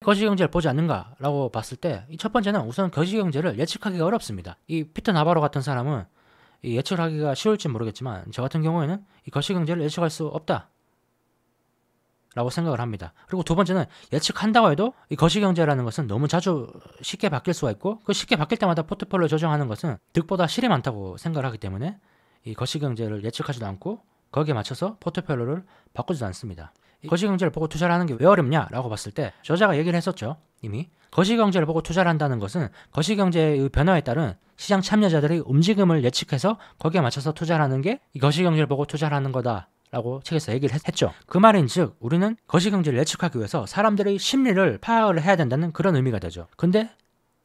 거시경제를 보지 않는가라고 봤을 때 이 첫 번째는 우선 거시경제를 예측하기가 어렵습니다. 이 피터 나바로 같은 사람은 이 예측을 하기가 쉬울지 모르겠지만 저 같은 경우에는 이 거시경제를 예측할 수 없다 라고 생각을 합니다. 그리고 두 번째는 예측한다고 해도 이 거시경제라는 것은 너무 자주 쉽게 바뀔 수가 있고 그 쉽게 바뀔 때마다 포트폴리오 조정하는 것은 득보다 실이 많다고 생각을 하기 때문에 이 거시경제를 예측하지도 않고 거기에 맞춰서 포트폴리오를 바꾸지도 않습니다. 이 거시경제를 보고 투자를 하는 게 왜 어렵냐라고 봤을 때 저자가 얘기를 했었죠. 이미 거시경제를 보고 투자를 한다는 것은 거시경제의 변화에 따른 시장 참여자들의 움직임을 예측해서 거기에 맞춰서 투자를 하는 게 이 거시경제를 보고 투자를 하는 거다 라고 책에서 얘기를 했죠. 그 말인즉 우리는 거시경제를 예측하기 위해서 사람들의 심리를 파악을 해야 된다는 그런 의미가 되죠. 근데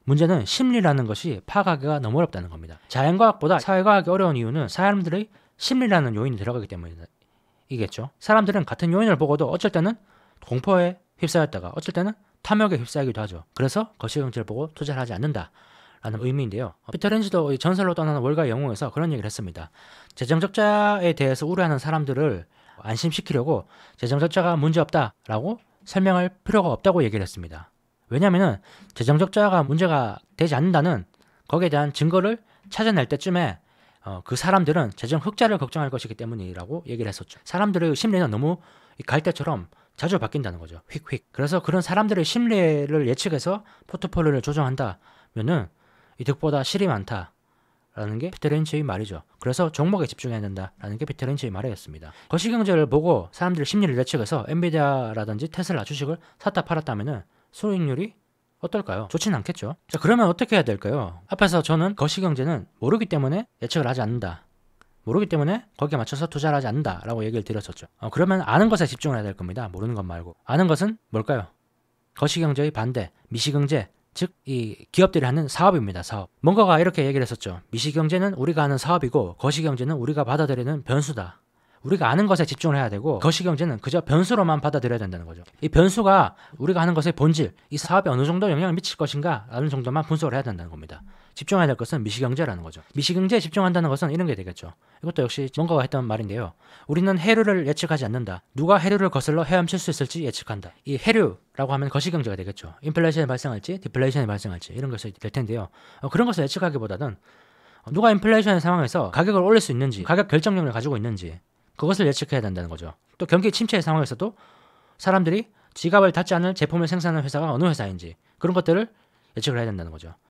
문제는 심리라는 것이 파악하기가 너무 어렵다는 겁니다. 자연과학보다 사회과학이 어려운 이유는 사람들의 심리라는 요인이 들어가기 때문이겠죠. 사람들은 같은 요인을 보고도 어쩔 때는 공포에 휩싸였다가 어쩔 때는 탐욕에 휩싸이기도 하죠. 그래서 거시경제를 보고 투자를 하지 않는다 라는 의미인데요. 피터 린치도 전설로 떠나는 월가의 영웅에서 그런 얘기를 했습니다. 재정적자에 대해서 우려하는 사람들을 안심시키려고 재정적자가 문제없다라고 설명할 필요가 없다고 얘기를 했습니다. 왜냐하면 재정적자가 문제가 되지 않는다는 거기에 대한 증거를 찾아낼 때쯤에 그 사람들은 재정 흑자를 걱정할 것이기 때문이라고 얘기를 했었죠. 사람들의 심리는 너무 갈대처럼 자주 바뀐다는 거죠. 휙휙. 그래서 그런 사람들의 심리를 예측해서 포트폴리오를 조정한다면은 이득보다 실이 많다라는 게 피터 린치의 말이죠. 그래서 종목에 집중해야 된다라는 게 피터 린치의 말이었습니다. 거시경제를 보고 사람들의 심리를 예측해서 엔비디아라든지 테슬라 주식을 샀다 팔았다면은 수익률이 어떨까요? 좋진 않겠죠. 자, 그러면 어떻게 해야 될까요? 앞에서 저는 거시경제는 모르기 때문에 예측을 하지 않는다. 모르기 때문에 거기에 맞춰서 투자를 하지 않는다라고 얘기를 드렸었죠. 그러면 아는 것에 집중을 해야 될 겁니다. 모르는 것 말고. 아는 것은 뭘까요? 거시경제의 반대, 미시경제, 즉 이 기업들이 하는 사업입니다. 사업. 뭔가가 이렇게 얘기를 했었죠. 미시경제는 우리가 하는 사업이고 거시경제는 우리가 받아들이는 변수다. 우리가 아는 것에 집중을 해야 되고 거시경제는 그저 변수로만 받아들여야 된다는 거죠. 이 변수가 우리가 하는 것의 본질, 이 사업에 어느 정도 영향을 미칠 것인가 라는 정도만 분석을 해야 된다는 겁니다. 집중해야 될 것은 미시경제라는 거죠. 미시경제에 집중한다는 것은 이런 게 되겠죠. 이것도 역시 뭔가가 했던 말인데요. 우리는 해류를 예측하지 않는다. 누가 해류를 거슬러 헤엄칠 수 있을지 예측한다. 이 해류라고 하면 거시경제가 되겠죠. 인플레이션이 발생할지 디플레이션이 발생할지 이런 것이 될 텐데요. 그런 것을 예측하기보다는 누가 인플레이션의 상황에서 가격을 올릴 수 있는지, 가격 결정력을 가지고 있는지 그것을 예측해야 된다는 거죠. 또 경기 침체의 상황에서도 사람들이 지갑을 닫지 않을 제품을 생산하는 회사가 어느 회사인지 그런 것들을 예측을 해야 된다는 거죠.